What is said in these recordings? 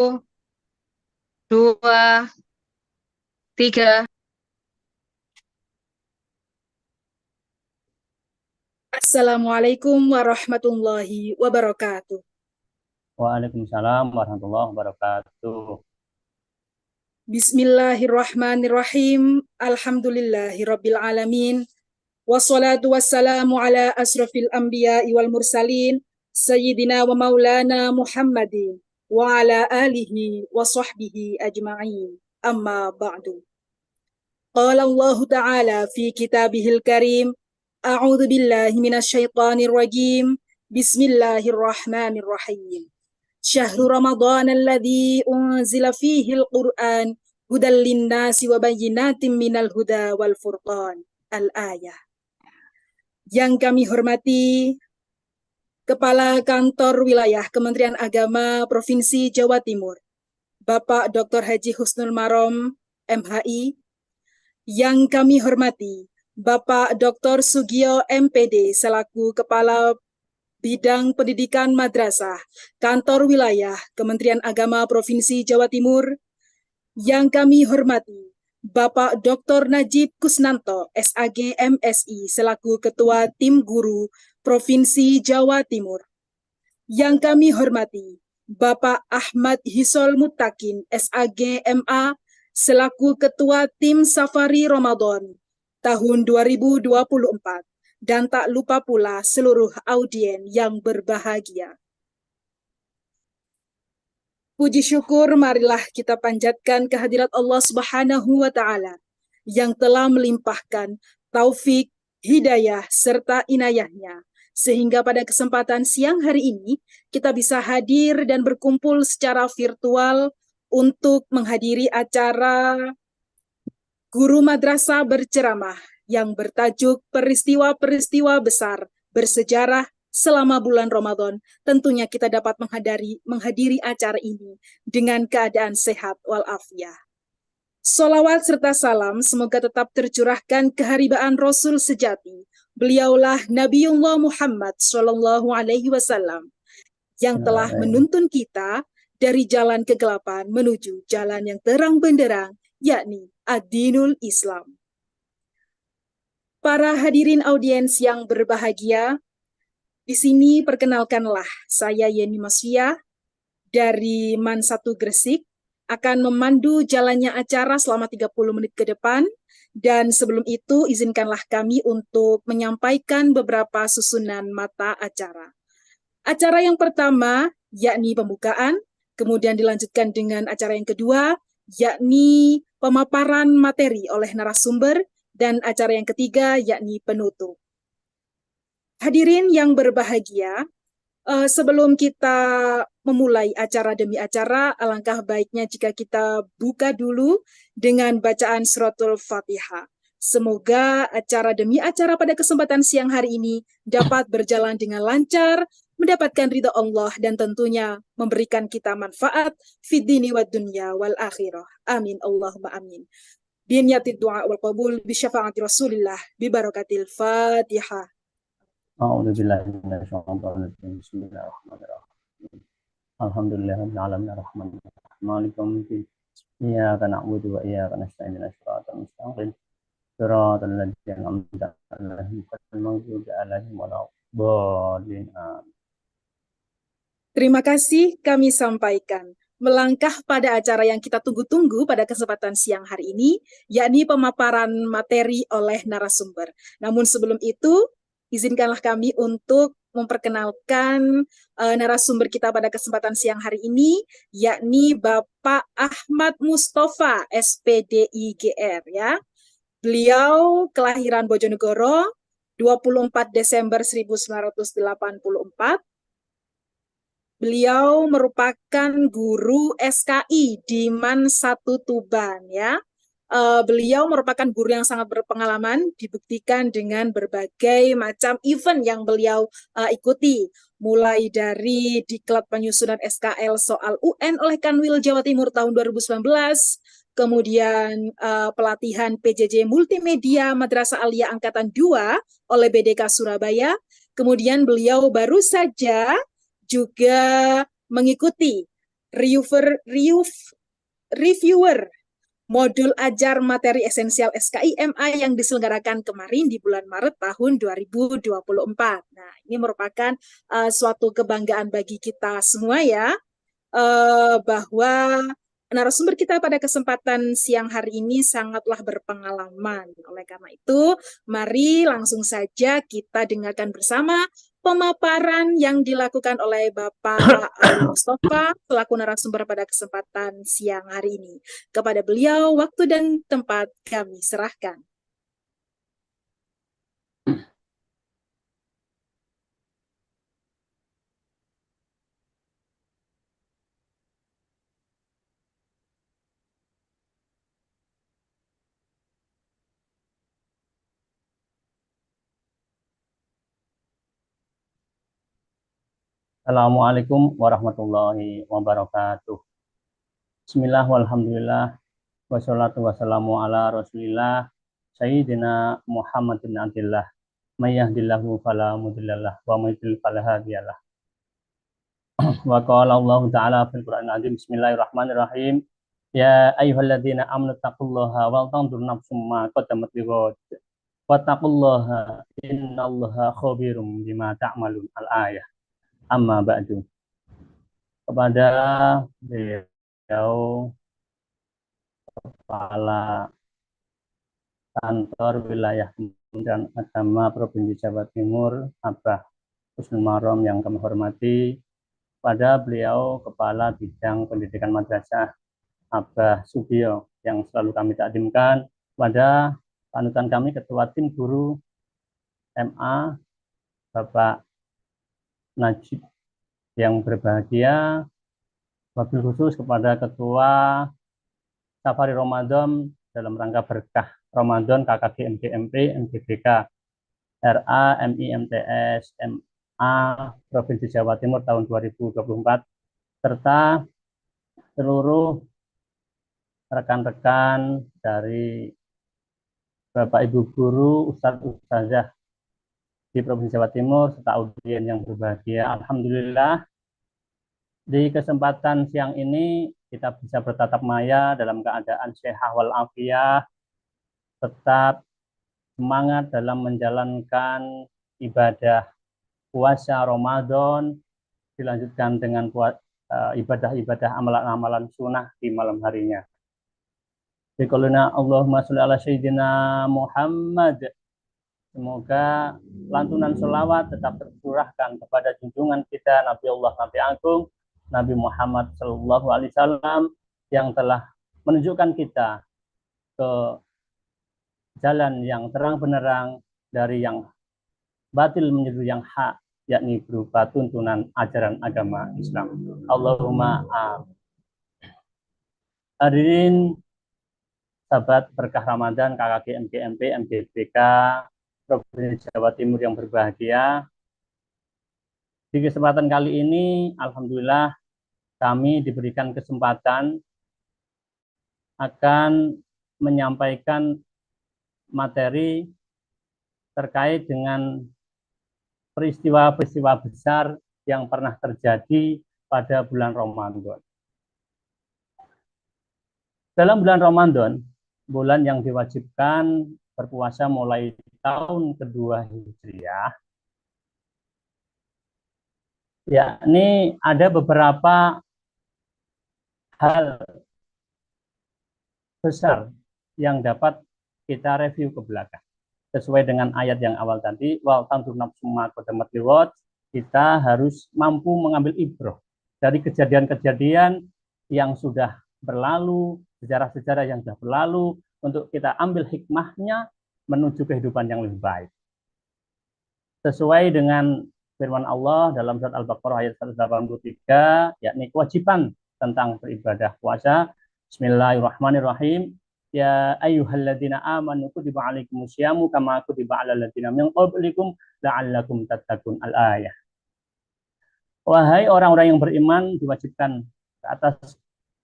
Dua, tiga. Assalamualaikum warahmatullahi wabarakatuh. Waalaikumsalam warahmatullahi wabarakatuh. Bismillahirrahmanirrahim. Alhamdulillahirabbil alamin. Wassalatu wassalamu ala asrafil anbiya'i wal mursalin sayyidina wa maulana Muhammadin wa ala alihi wa sahbihi ajma'in. Amma ba'du. Qala Allah Ta'ala fi kitabihil karim. A'udzu billahi minasyaitonir rajim. Bismillahirrahmanirrahim. Syahrul Ramadan alladzi unzila fihi al-Qur'an hudal linnasi wa bayyinatin minal huda wal furqan. Al-ayah. Yang kami hormati Kepala Kantor Wilayah Kementerian Agama Provinsi Jawa Timur, Bapak Dr. Haji Husnul Marom, MHI. Yang kami hormati Bapak Dr. Sugio MPD selaku Kepala Bidang Pendidikan Madrasah, Kantor Wilayah Kementerian Agama Provinsi Jawa Timur. Yang kami hormati Bapak Dr. Najib Kusnanto, SAG MSI, selaku Ketua Tim Guru Provinsi Jawa Timur. Yang kami hormati Bapak Ahmad Hisol Mutakin, SAG MA, selaku Ketua Tim Safari Ramadan tahun 2024. Dan tak lupa pula seluruh audien yang berbahagia. Puji syukur marilah kita panjatkan kehadirat Allah Subhanahu wa Ta'ala yang telah melimpahkan taufik, hidayah, serta inayahnya, sehingga pada kesempatan siang hari ini kita bisa hadir dan berkumpul secara virtual untuk menghadiri acara Guru Madrasah Berceramah yang bertajuk peristiwa-peristiwa besar bersejarah selama bulan Ramadan. Tentunya kita dapat menghadiri acara ini dengan keadaan sehat walafiat. Salawat serta salam semoga tetap tercurahkan keharibaan Rasul sejati. Beliaulah Nabiullah Muhammad SAW yang telah menuntun kita dari jalan kegelapan menuju jalan yang terang benderang, yakni ad-dinul Islam. Para hadirin audiens yang berbahagia, di sini perkenalkanlah saya Yeni Masfia dari MAN 1 Gresik akan memandu jalannya acara selama 30 menit ke depan, dan sebelum itu izinkanlah kami untuk menyampaikan beberapa susunan mata acara. Acara yang pertama yakni pembukaan, kemudian dilanjutkan dengan acara yang kedua yakni pemaparan materi oleh narasumber, dan acara yang ketiga yakni penutup. Hadirin yang berbahagia, sebelum kita memulai acara demi acara, alangkah baiknya jika kita buka dulu dengan bacaan suratul Fatihah. Semoga acara demi acara pada kesempatan siang hari ini dapat berjalan dengan lancar, mendapatkan ridha Allah, dan tentunya memberikan kita manfaat fid dini wad dunya wal akhirah. Amin Allahumma amin. Biniyatid du'a wal qabul bi syafaati Rasulillah bi barakatil Fatihah. A'udzu billahi minasyaitonir rajim. Bismillahirrahmanirrahim. Alhamdulillahirabbil alamin arrahmanir rahim maliki yaumiddin. Iyyaka na'budu wa iyyaka nasta'in ihdinas siratal mustaqim. Shiratal ladzina an'amta 'alaihim ghairil maghdubi 'alaihim waladdallin. Terima kasih kami sampaikan. Melangkah pada acara yang kita tunggu-tunggu pada kesempatan siang hari ini, yakni pemaparan materi oleh narasumber. Namun sebelum itu, izinkanlah kami untuk memperkenalkan narasumber kita pada kesempatan siang hari ini, yakni Bapak Ahmad Mustafa, SPDIGR, ya. Beliau kelahiran Bojonegoro, 24 Desember 1984. Beliau merupakan guru SKI di MAN 1 Tuban, ya. Beliau merupakan guru yang sangat berpengalaman, dibuktikan dengan berbagai macam event yang beliau ikuti, mulai dari diklat penyusunan SKL soal UN oleh Kanwil Jawa Timur tahun 2019, kemudian pelatihan PJJ Multimedia Madrasah Aliyah Angkatan 2 oleh BDK Surabaya, kemudian beliau baru saja juga mengikuti reviewer modul ajar materi esensial SKIMA yang diselenggarakan kemarin di bulan Maret tahun 2024. Nah, ini merupakan suatu kebanggaan bagi kita semua ya, bahwa narasumber kita pada kesempatan siang hari ini sangatlah berpengalaman. Oleh karena itu, mari langsung saja kita dengarkan bersama pemaparan yang dilakukan oleh Bapak Ali Mustafa selaku narasumber pada kesempatan siang hari ini. Kepada beliau, waktu dan tempat kami serahkan. Assalamualaikum warahmatullahi wabarakatuh. Bismillah walhamdulillah wassalatu wassalamu ala rasulillah Sayyidina Muhammad bin Abdillah may yahdihillahu fala mudhillalah wa may yudhlil fala hadiyalah. Wa qala Allah ta'ala fil Qur'anil azim bismillahirrahmanirrahim ya ayyuhalladzina amanu taqullaha wal tanzur nafsum ma qaddamat lighad wattaqullaha innallaha khabirum bima ta'malun al-ayah. Amma ba'du. Kepada beliau Kepala Kantor Wilayah Kementerian Agama Provinsi Jawa Timur, Abah Husnul Marom yang kami hormati, pada beliau Kepala Bidang Pendidikan Madrasah, Abah Subio yang selalu kami takdimkan, pada panutan kami Ketua Tim Guru MA, Bapak Najib yang berbahagia, wabil khusus kepada Ketua Safari Ramadan dalam rangka berkah Ramadan KKG MGMP MGBK RA MIMTS MA Provinsi Jawa Timur tahun 2024 serta seluruh rekan-rekan dari Bapak Ibu Guru, Ustadz Ustazah di Provinsi Jawa Timur serta audien yang berbahagia. Alhamdulillah di kesempatan siang ini kita bisa bertatap maya dalam keadaan sehat walafiat, tetap semangat dalam menjalankan ibadah puasa Ramadan, dilanjutkan dengan ibadah-ibadah amalan-amalan sunnah di malam harinya. Biqaulina Allahumma sholli ala sayyidina Muhammad. Semoga lantunan sholawat tetap tercurahkan kepada junjungan kita Nabi Allah Nabi Agung Nabi Muhammad Sallallahu Alaihi Wasallam yang telah menunjukkan kita ke jalan yang terang benderang dari yang batil menuju yang hak, yakni berupa tuntunan ajaran agama Islam. Allahumma amin. Hadirin sahabat berkah Ramadan KKG MGMP MGBK Provinsi Jawa Timur yang berbahagia. Di kesempatan kali ini, alhamdulillah kami diberikan kesempatan akan menyampaikan materi terkait dengan peristiwa-peristiwa besar yang pernah terjadi pada bulan Ramadan. Dalam bulan Ramadan, bulan yang diwajibkan berpuasa mulai tahun kedua Hijriah, yakni ada beberapa hal besar yang dapat kita review ke belakang. Sesuai dengan ayat yang awal tadi, wal tanzur nafsum ma qaddamat lighad, kita harus mampu mengambil ibrah dari kejadian-kejadian yang sudah berlalu, sejarah-sejarah yang sudah berlalu, untuk kita ambil hikmahnya menuju kehidupan yang lebih baik. Sesuai dengan firman Allah dalam surat Al-Baqarah ayat 183, yakni kewajiban tentang beribadah puasa. Bismillahirrahmanirrahim. Ya ayyuhalladzina amanu kutiba alaikumusyamu kama kutiba alal ladzina min qablikum la'allakum tattaqun al-ayah. Wahai orang-orang yang beriman, diwajibkan ke atas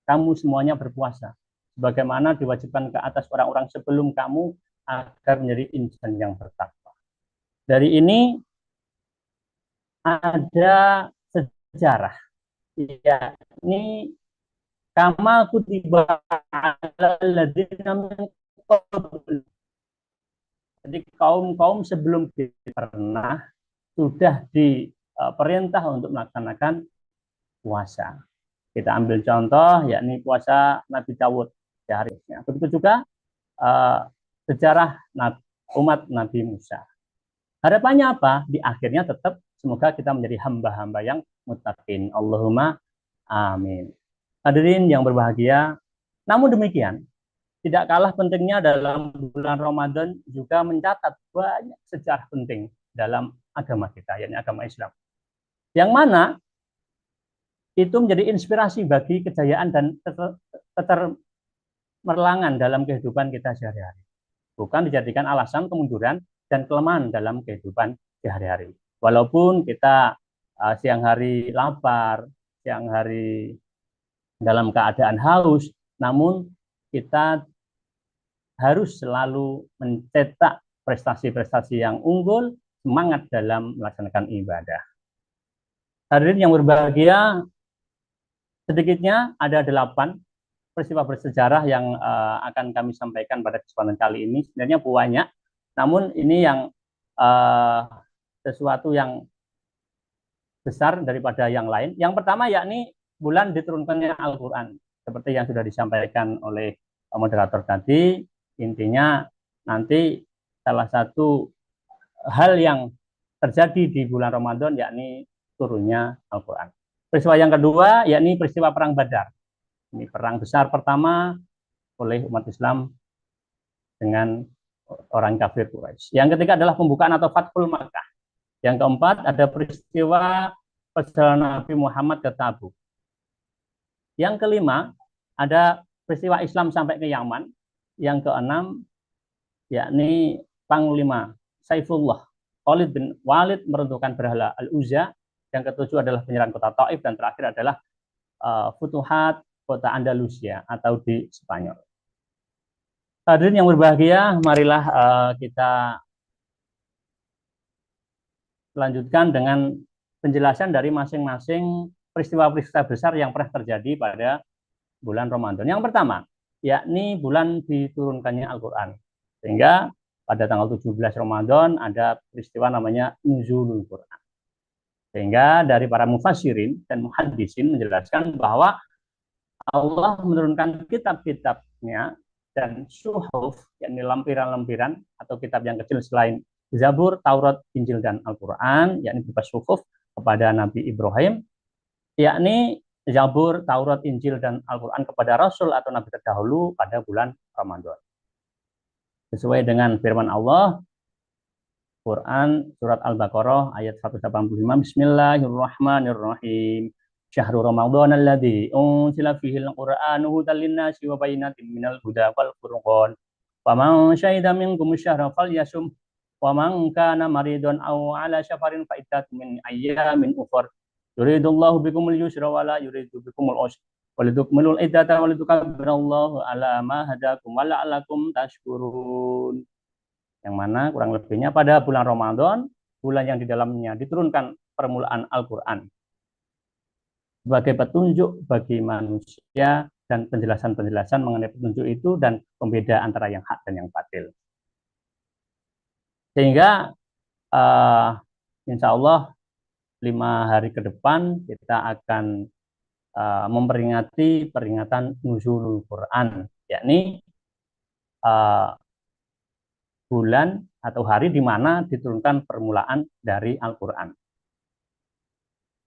kamu semuanya berpuasa, sebagaimana diwajibkan ke atas orang-orang sebelum kamu agar menjadi insan yang bertakwa. Dari ini ada sejarah Ya, ini kama kutiba alal ladzina min qabl. Jadi kaum-kaum sebelum kita pernah sudah diperintah untuk melaksanakan puasa. Kita ambil contoh, yakni puasa Nabi Dawud seharusnya. Begitu juga sejarah umat Nabi Musa. Harapannya apa? Di akhirnya tetap semoga kita menjadi hamba-hamba yang muttaqin. Allahumma amin. Hadirin yang berbahagia, namun demikian, tidak kalah pentingnya dalam bulan Ramadan juga mencatat banyak sejarah penting dalam agama kita, yakni agama Islam. Yang mana itu menjadi inspirasi bagi kejayaan dan ketermerlangan dalam kehidupan kita sehari-hari. Bukan dijadikan alasan kemunduran dan kelemahan dalam kehidupan sehari-hari. Walaupun kita siang hari lapar, siang hari dalam keadaan haus, namun kita harus selalu mencetak prestasi-prestasi yang unggul, semangat dalam melaksanakan ibadah. Hadirin yang berbahagia, sedikitnya ada 8 peristiwa bersejarah yang akan kami sampaikan pada kesempatan kali ini. Sebenarnya banyak, namun ini yang sesuatu yang besar daripada yang lain. Yang pertama yakni bulan diturunkannya Al-Quran. Seperti yang sudah disampaikan oleh moderator tadi, intinya nanti salah satu hal yang terjadi di bulan Ramadan yakni turunnya Al-Quran. Peristiwa yang kedua yakni peristiwa Perang Badar. Ini perang besar pertama oleh umat Islam dengan orang kafir Quraisy. Yang ketiga adalah pembukaan atau Fathul Makkah. Yang keempat ada peristiwa perjalanan Nabi Muhammad ke Tabuk. Yang kelima ada peristiwa Islam sampai ke Yaman. Yang keenam yakni Panglima Saifullah Khalid bin Walid meruntuhkan berhala Al-Uzza. Yang ketujuh adalah penyerahan kota Taif, dan terakhir adalah Futuhat kota Andalusia atau di Spanyol. Hadirin yang berbahagia, marilah kita lanjutkan dengan penjelasan dari masing-masing peristiwa-peristiwa besar yang pernah terjadi pada bulan Ramadan. Yang pertama, yakni bulan diturunkannya Al-Quran. Sehingga pada tanggal 17 Ramadan ada peristiwa namanya Nuzulul Quran. Sehingga dari para mufassirin dan muhaddisin menjelaskan bahwa Allah menurunkan kitab-kitabnya dan suhuf, yakni lampiran-lampiran atau kitab yang kecil selain Zabur, Taurat, Injil, dan Al-Quran, yakni berupa suhuf kepada Nabi Ibrahim, yakni Zabur, Taurat, Injil, dan Al-Quran kepada Rasul atau Nabi terdahulu pada bulan Ramadan. Sesuai dengan firman Allah, Quran surat Al-Baqarah ayat 185, Bismillahirrahmanirrahim. Syahrul Ramadan alladzi unzila fihi al-Qur'anu hudan lin-nasi wa bayyinatin minal huda wal furqan. Faman syahida minkum syahra falyasum wa man kana maridun aw ala safarin fa iddatun min ayyamin ukhra. Yuridullahu bikumul yusra wa la yuridu bikumul usra. Walitukmilul iddata walitukabbirallahu ala ma hadakum wa la'allakum tashkurun. Yang mana kurang lebihnya pada bulan Ramadan, bulan yang di dalamnya diturunkan permulaan Al-Quran sebagai petunjuk bagi manusia dan penjelasan-penjelasan mengenai petunjuk itu dan pembeda antara yang hak dan yang batil. Sehingga insya Allah 5 hari ke depan kita akan memperingati peringatan Nuzulul Quran, yakni bulan atau hari di mana diturunkan permulaan dari Al-Quran.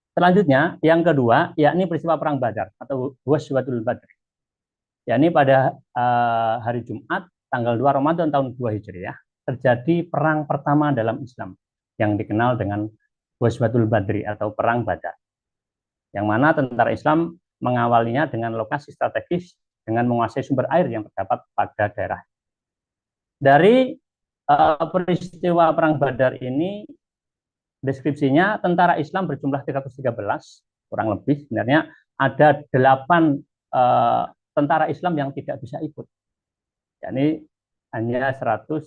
Selanjutnya, yang kedua, yakni peristiwa Perang Badar atau Ghazwatul Badr. Yakni pada hari Jumat, tanggal 2 Ramadan tahun 2 Hijriah, terjadi perang pertama dalam Islam yang dikenal dengan Ghazwatul Badri atau Perang Badar. Yang mana tentara Islam mengawalinya dengan lokasi strategis dengan menguasai sumber air yang terdapat pada daerah. Dari peristiwa Perang Badar ini, deskripsinya tentara Islam berjumlah 313, kurang lebih sebenarnya ada 8 tentara Islam yang tidak bisa ikut. Yakni hanya 100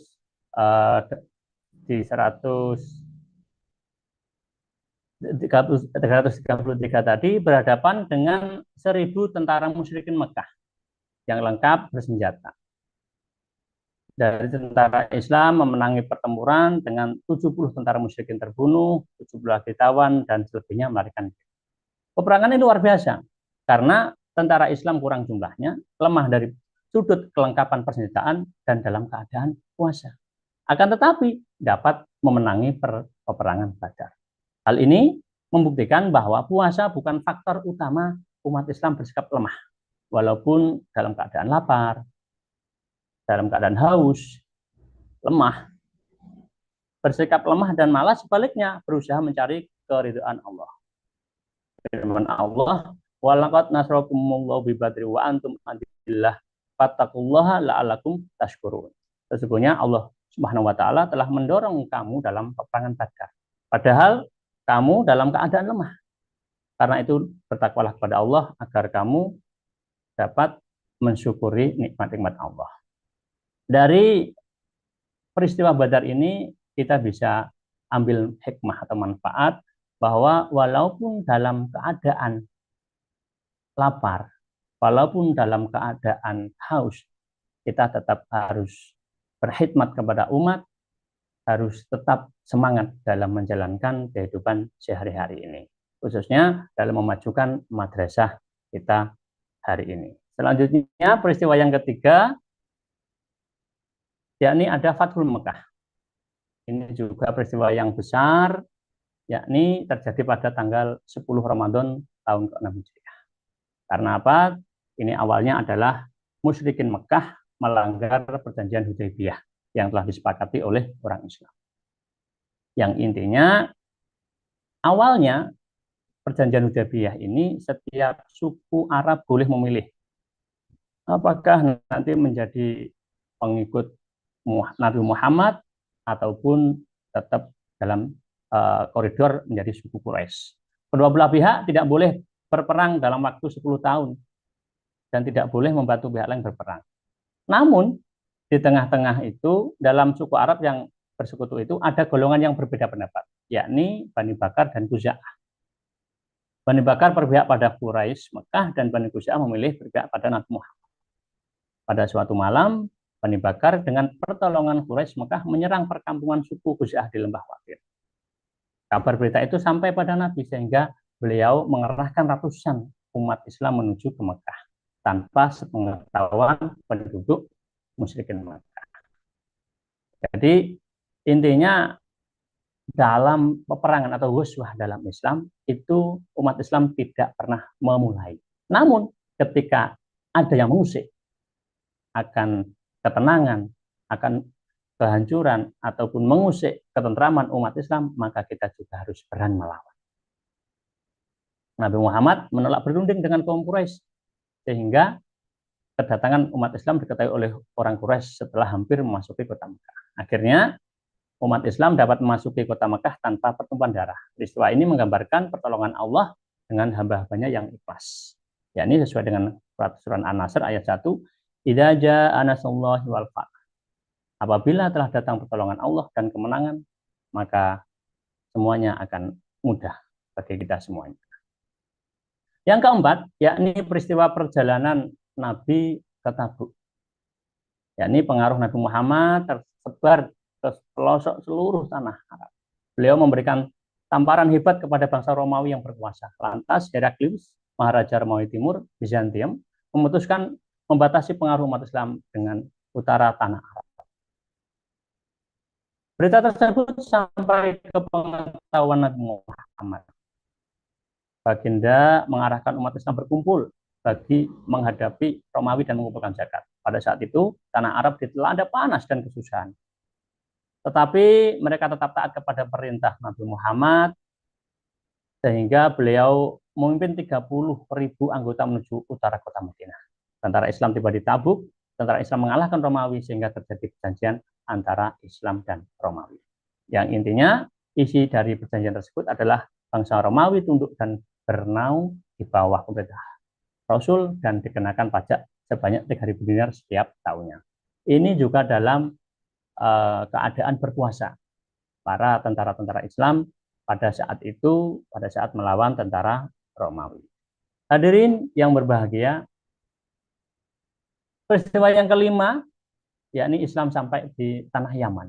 di 100 333 tadi berhadapan dengan 1.000 tentara musyrikin Mekah yang lengkap bersenjata. Dari tentara Islam memenangi pertempuran dengan 70 tentara musyrikin terbunuh, 17 ditawan, dan selebihnya melarikan diri. Peperangan ini luar biasa karena tentara Islam kurang jumlahnya, lemah dari sudut kelengkapan persenjataan, dan dalam keadaan puasa. Akan tetapi dapat memenangi peperangan Badar. Hal ini membuktikan bahwa puasa bukan faktor utama umat Islam bersikap lemah. Walaupun dalam keadaan lapar, dalam keadaan haus, lemah, bersikap lemah dan malas, sebaliknya berusaha mencari keridhaan Allah. Firman Allah, walaqad nasrakumullahu bi badri wa antum adillah fattaqullaha la'alakum tashkurun. Sesungguhnya Allah Subhanahu wa taala telah mendorong kamu dalam peperangan Badar. Padahal kamu dalam keadaan lemah. Karena itu bertakwalah kepada Allah agar kamu dapat mensyukuri nikmat-nikmat Allah. Dari peristiwa Badar ini kita bisa ambil hikmah atau manfaat bahwa walaupun dalam keadaan lapar, walaupun dalam keadaan haus, kita tetap harus berkhidmat kepada umat, harus tetap semangat dalam menjalankan kehidupan sehari-hari ini, khususnya dalam memajukan madrasah kita hari ini. Selanjutnya peristiwa yang ketiga, yakni ada Fathul Mekah. Ini juga peristiwa yang besar, yakni terjadi pada tanggal 10 Ramadan tahun ke-6 Hijriah. Karena apa? Ini awalnya adalah musyrikin Mekah melanggar perjanjian Hudaybiyah yang telah disepakati oleh orang Islam. Yang intinya, awalnya perjanjian Hudaybiyah ini setiap suku Arab boleh memilih apakah nanti menjadi pengikut Nabi Muhammad ataupun tetap dalam koridor menjadi suku Quraisy. Kedua belah pihak tidak boleh berperang dalam waktu 10 tahun dan tidak boleh membantu pihak lain berperang. Namun di tengah-tengah itu dalam suku Arab yang bersekutu itu ada golongan yang berbeda pendapat, yakni Bani Bakar dan Khuza'ah. Bani Bakar berpihak pada Quraisy Mekah dan Bani Khuza'ah memilih berpihak pada Nabi Muhammad. Pada suatu malam, Bani Bakar dengan pertolongan Quraisy Mekah menyerang perkampungan suku Khuza'ah di Lembah Waqir. Kabar berita itu sampai pada Nabi sehingga beliau mengerahkan ratusan umat Islam menuju ke Mekah tanpa sepengetahuan penduduk musyrikin Mekah. Jadi intinya dalam peperangan atau ghuswah dalam Islam itu umat Islam tidak pernah memulai. Namun ketika ada yang mengusik akan ketenangan, akan kehancuran ataupun mengusik ketentraman umat Islam, maka kita juga harus berani melawan. Nabi Muhammad menolak berunding dengan kaum Quraisy sehingga kedatangan umat Islam diketahui oleh orang Quraisy setelah hampir memasuki kota Mekah. Akhirnya umat Islam dapat memasuki kota Mekah tanpa pertumpahan darah. Peristiwa ini menggambarkan pertolongan Allah dengan hamba-hambanya yang ikhlas. Yakni sesuai dengan surat An-Nasr ayat 1, "Idza jaa nasrullahi wal fath." Apabila telah datang pertolongan Allah dan kemenangan, maka semuanya akan mudah bagi kita semuanya. Yang keempat, yakni peristiwa perjalanan Nabi ke Tabuk. Yakni pengaruh Nabi Muhammad tersebar ke pelosok seluruh tanah Arab. Beliau memberikan tamparan hebat kepada bangsa Romawi yang berkuasa. Lantas Heraklius, Maharaja Romawi Timur, Bizantium, memutuskan membatasi pengaruh umat Islam dengan utara tanah Arab. Berita tersebut sampai ke pengetahuan Nabi Muhammad. Baginda mengarahkan umat Islam berkumpul bagi menghadapi Romawi dan mengumpulkan zakat. Pada saat itu, tanah Arab dilanda panas dan kesusahan. Tetapi mereka tetap taat kepada perintah Nabi Muhammad, sehingga beliau memimpin 30.000 anggota menuju utara kota Madinah. Tentara Islam tiba di Tabuk, tentara Islam mengalahkan Romawi sehingga terjadi perjanjian antara Islam dan Romawi. Yang intinya, isi dari perjanjian tersebut adalah bangsa Romawi tunduk dan bernaung di bawah pemerintah Rasul dan dikenakan pajak sebanyak 3.000 dinar setiap tahunnya. Ini juga dalam keadaan berkuasa. Para tentara-tentara Islam pada saat melawan tentara Romawi. Hadirin yang berbahagia, peristiwa yang kelima, yakni Islam sampai di tanah Yaman.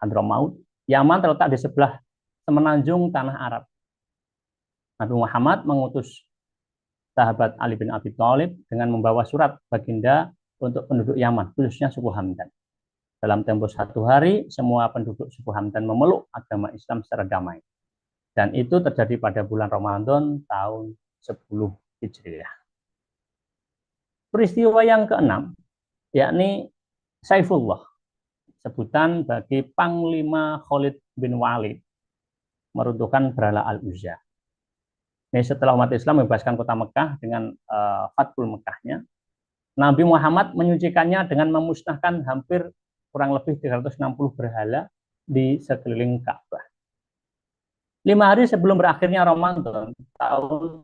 Hadramaut, Yaman terletak di sebelah semenanjung tanah Arab. Nabi Muhammad mengutus sahabat Ali bin Abi Thalib dengan membawa surat baginda untuk penduduk Yaman, khususnya suku Hamdan. Dalam tempo 1 hari, semua penduduk suku Hamdan memeluk agama Islam secara damai. Dan itu terjadi pada bulan Ramadan tahun 10 Hijriah. Peristiwa yang keenam, yakni Saifullah, sebutan bagi Panglima Khalid bin Walid, meruntuhkan Berhala Al-Uzza. Ini setelah umat Islam membebaskan kota Mekah dengan Fathul Mekahnya, Nabi Muhammad menyucikannya dengan memusnahkan hampir kurang lebih 360 berhala di sekeliling Ka'bah. 5 hari sebelum berakhirnya Ramadan tahun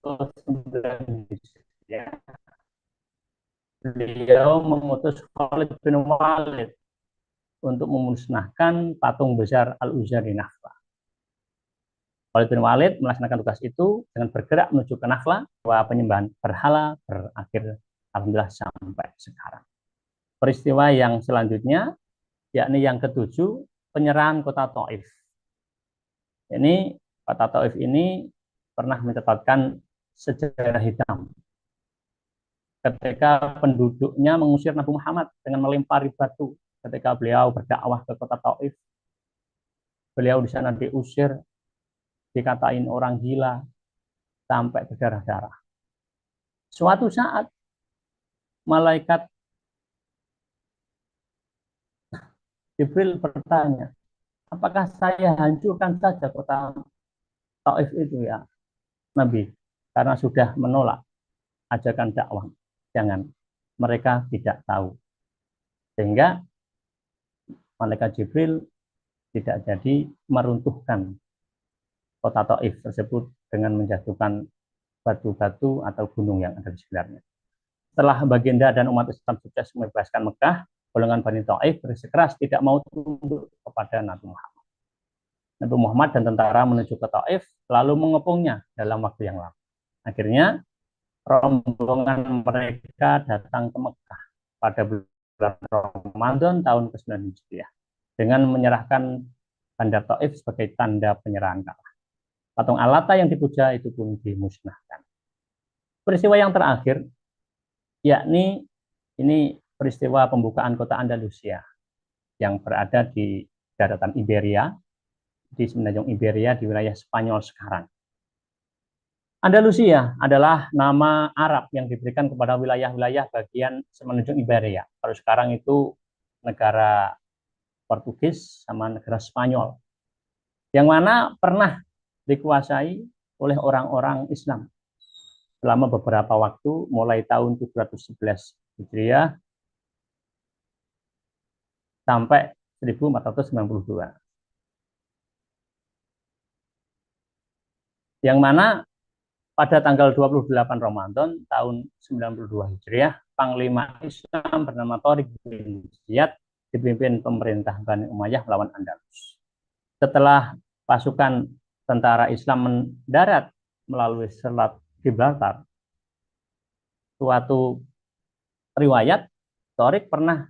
9 Hijriah, beliau mengutus Khalid bin Walid untuk memusnahkan patung besar Al-Uzza di Nakhla. Khalid bin Walid melaksanakan tugas itu dengan bergerak menuju ke Nakhla, bahwa penyembahan berhala berakhir alhamdulillah sampai sekarang. Peristiwa yang selanjutnya, yakni yang ketujuh, penyerahan kota Taif. Ini kota Taif ini pernah mencatatkan sejarah hitam. Ketika penduduknya mengusir Nabi Muhammad dengan melempari batu ketika beliau berdakwah ke kota Taif. Beliau di sana diusir, dikatain orang gila, sampai berdarah-darah. Suatu saat, malaikat Jibril bertanya, apakah saya hancurkan saja kota Taif itu ya, Nabi? Karena sudah menolak ajakan dakwah. Jangan, mereka tidak tahu. Sehingga malaikat Jibril tidak jadi meruntuhkan kota Taif tersebut dengan menjatuhkan batu-batu atau gunung yang ada di sekitarnya. Setelah baginda dan umat Islam sukses membebaskan Mekah, golongan Bani Taif bersikeras tidak mau tunduk kepada Nabi Muhammad. Nabi Muhammad dan tentara menuju ke Taif lalu mengepungnya dalam waktu yang lama. Akhirnya rombongan mereka datang ke Mekah pada bulan Ramadan tahun ke-9 Hijriah dengan menyerahkan Bandar Taif sebagai tanda penyerahan kalah. Patung Al-Lata yang dipuja itu pun dimusnahkan. Peristiwa yang terakhir, yakni ini peristiwa pembukaan kota Andalusia yang berada di daratan Iberia, di semenanjung Iberia di wilayah Spanyol sekarang. Andalusia adalah nama Arab yang diberikan kepada wilayah-wilayah bagian semenanjung Iberia. Kalau sekarang itu negara Portugis sama negara Spanyol, yang mana pernah dikuasai oleh orang-orang Islam selama beberapa waktu, mulai tahun 711 Hijriah sampai 1492. Yang mana pada tanggal 28 Ramadan tahun 92 Hijriah, Panglima Islam bernama Tharik bin Ziyad dipimpin pemerintah Bani Umayyah melawan Andalus. Setelah pasukan tentara Islam mendarat melalui Selat Gibraltar, suatu riwayat, Tharik pernah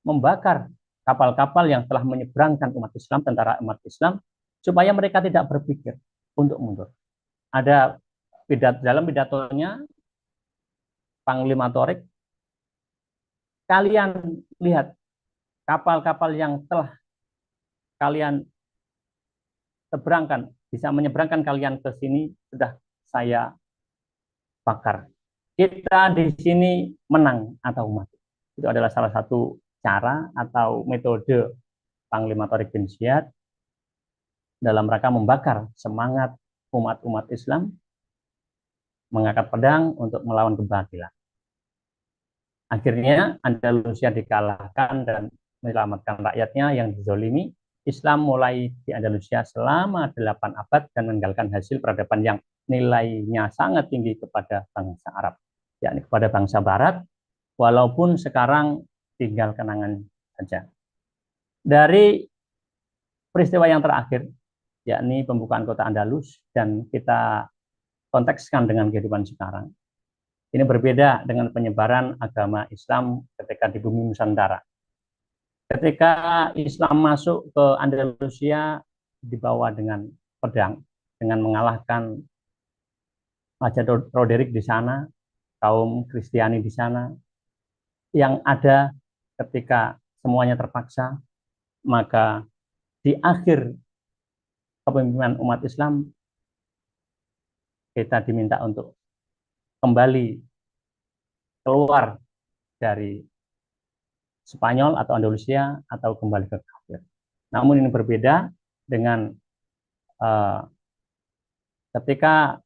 membakar kapal-kapal yang telah menyeberangkan umat Islam, tentara umat Islam, supaya mereka tidak berpikir untuk mundur. Ada dalam pidatonya, Panglima Tharik, kalian lihat kapal-kapal yang telah kalian seberangkan, bisa menyeberangkan kalian ke sini, sudah saya bakar. Kita di sini menang atau mati. Itu adalah salah satu cara atau metode Panglima Tharik bin Ziyad dalam rangka membakar semangat umat-umat Islam mengangkat pedang untuk melawan kebatilan. Akhirnya Andalusia dikalahkan dan menyelamatkan rakyatnya yang dizolimi. Islam mulai di Andalusia selama 8 abad dan meninggalkan hasil peradaban yang nilainya sangat tinggi kepada bangsa Arab, yakni kepada bangsa Barat, walaupun sekarang tinggal kenangan saja. Dari peristiwa yang terakhir, yakni pembukaan kota Andalus, dan kita kontekskan dengan kehidupan sekarang. Ini berbeda dengan penyebaran agama Islam ketika di bumi Nusantara. Ketika Islam masuk ke Andalusia, dibawa dengan pedang, dengan mengalahkan Raja Roderick di sana, kaum Kristiani di sana. Yang ada ketika semuanya terpaksa, maka di akhir kepemimpinan umat Islam, kita diminta untuk kembali keluar dari Spanyol atau Andalusia atau kembali ke kafir. Namun ini berbeda dengan ketika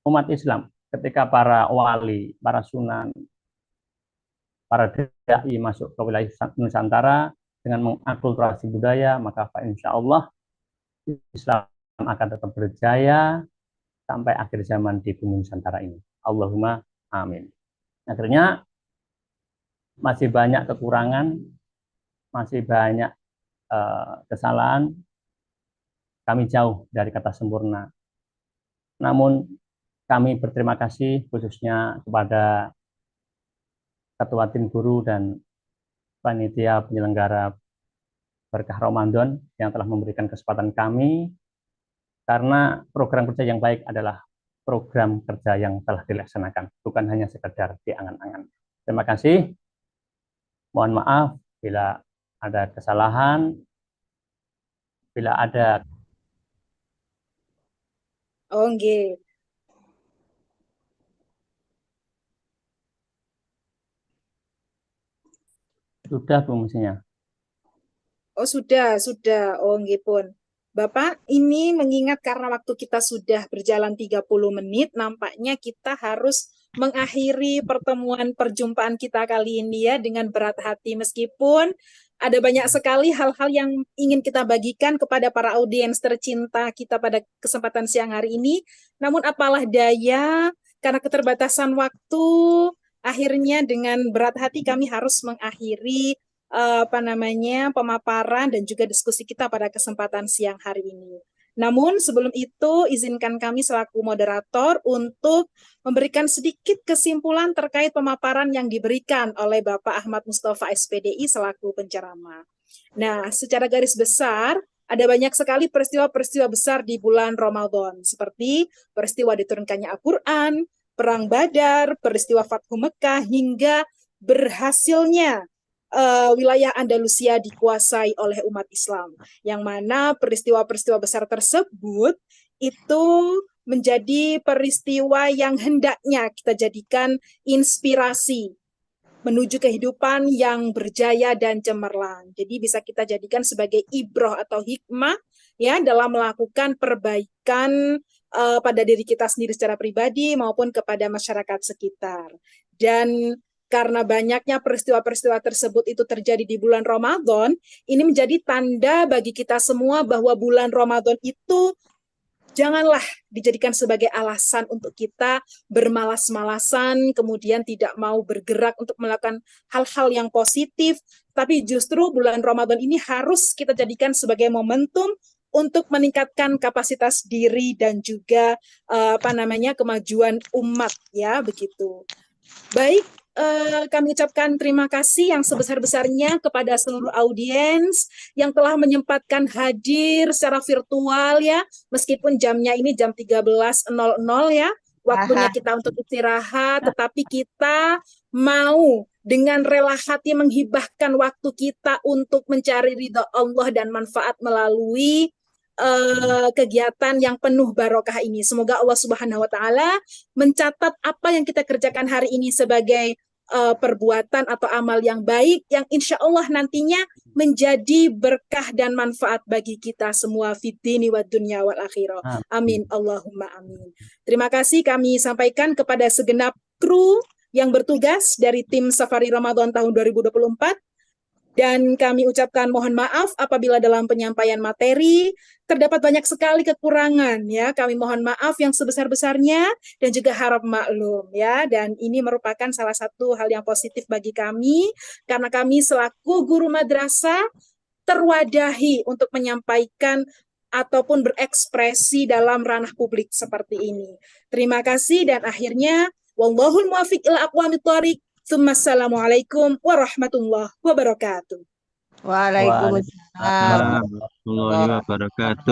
umat Islam, ketika para wali, para sunan, para dai masuk ke wilayah Nusantara dengan mengakulturasi budaya, maka insya Allah Islam akan tetap berjaya sampai akhir zaman di bumi Nusantara ini. Allahumma amin. Akhirnya masih banyak kekurangan, masih banyak kesalahan, kami jauh dari kata sempurna. Namun kami berterima kasih khususnya kepada Ketua Tim Guru dan panitia penyelenggara Berkah Ramadan yang telah memberikan kesempatan kami, karena program kerja yang baik adalah program kerja yang telah dilaksanakan, bukan hanya sekedar diangan-angan. Terima kasih. Mohon maaf bila ada kesalahan, bila ada. Oh, nggih. Sudah Bu mestinya. Oh, sudah. Oh, nggih pun. Bapak, ini mengingat karena waktu kita sudah berjalan 30 menit, nampaknya kita harus mengakhiri pertemuan perjumpaan kita kali ini ya dengan berat hati, meskipun ada banyak sekali hal-hal yang ingin kita bagikan kepada para audiens tercinta kita pada kesempatan siang hari ini. Namun apalah daya, karena keterbatasan waktu, akhirnya dengan berat hati kami harus mengakhiri pemaparan dan juga diskusi kita pada kesempatan siang hari ini. Namun sebelum itu izinkan kami selaku moderator untuk memberikan sedikit kesimpulan terkait pemaparan yang diberikan oleh Bapak Ahmad Mustafa SPDI selaku penceramah. Nah, secara garis besar ada banyak sekali peristiwa-peristiwa besar di bulan Ramadan, seperti peristiwa diturunkannya Al-Quran, Perang Badar, peristiwa Fathu Mekah, hingga berhasilnya wilayah Andalusia dikuasai oleh umat Islam, yang mana peristiwa-peristiwa besar tersebut itu menjadi peristiwa yang hendaknya kita jadikan inspirasi menuju kehidupan yang berjaya dan cemerlang. Jadi bisa kita jadikan sebagai ibroh atau hikmah ya dalam melakukan perbaikan pada diri kita sendiri secara pribadi maupun kepada masyarakat sekitar. Dan karena banyaknya peristiwa-peristiwa tersebut itu terjadi di bulan Ramadan, ini menjadi tanda bagi kita semua bahwa bulan Ramadan itu janganlah dijadikan sebagai alasan untuk kita bermalas-malasan, kemudian tidak mau bergerak untuk melakukan hal-hal yang positif, tapi justru bulan Ramadan ini harus kita jadikan sebagai momentum untuk meningkatkan kapasitas diri dan juga kemajuan umat ya begitu. Baik, kami ucapkan terima kasih yang sebesar-besarnya kepada seluruh audiens yang telah menyempatkan hadir secara virtual ya, meskipun jamnya ini jam 13.00 ya, waktunya kita untuk istirahat, tetapi kita mau dengan rela hati menghibahkan waktu kita untuk mencari ridha Allah dan manfaat melalui kegiatan yang penuh barokah ini. Semoga Allah Subhanahu wa taala mencatat apa yang kita kerjakan hari ini sebagai perbuatan atau amal yang baik yang insya Allah nantinya menjadi berkah dan manfaat bagi kita semua fid dini wad dunya wal akhirah. Amin Allahumma amin. Terima kasih kami sampaikan kepada segenap kru yang bertugas dari tim Safari Ramadan tahun 2024. Dan kami ucapkan mohon maaf apabila dalam penyampaian materi terdapat banyak sekali kekurangan ya. Kami mohon maaf yang sebesar-besarnya dan juga harap maklum ya. Dan ini merupakan salah satu hal yang positif bagi kami karena kami selaku guru madrasah terwadahi untuk menyampaikan ataupun berekspresi dalam ranah publik seperti ini. Terima kasih dan akhirnya wallahul muwaffiq ila aqwamit thoriq. Assalamualaikum warahmatullahi wabarakatuh. Waalaikumsalam. Warahmatullahi wabarakatuh.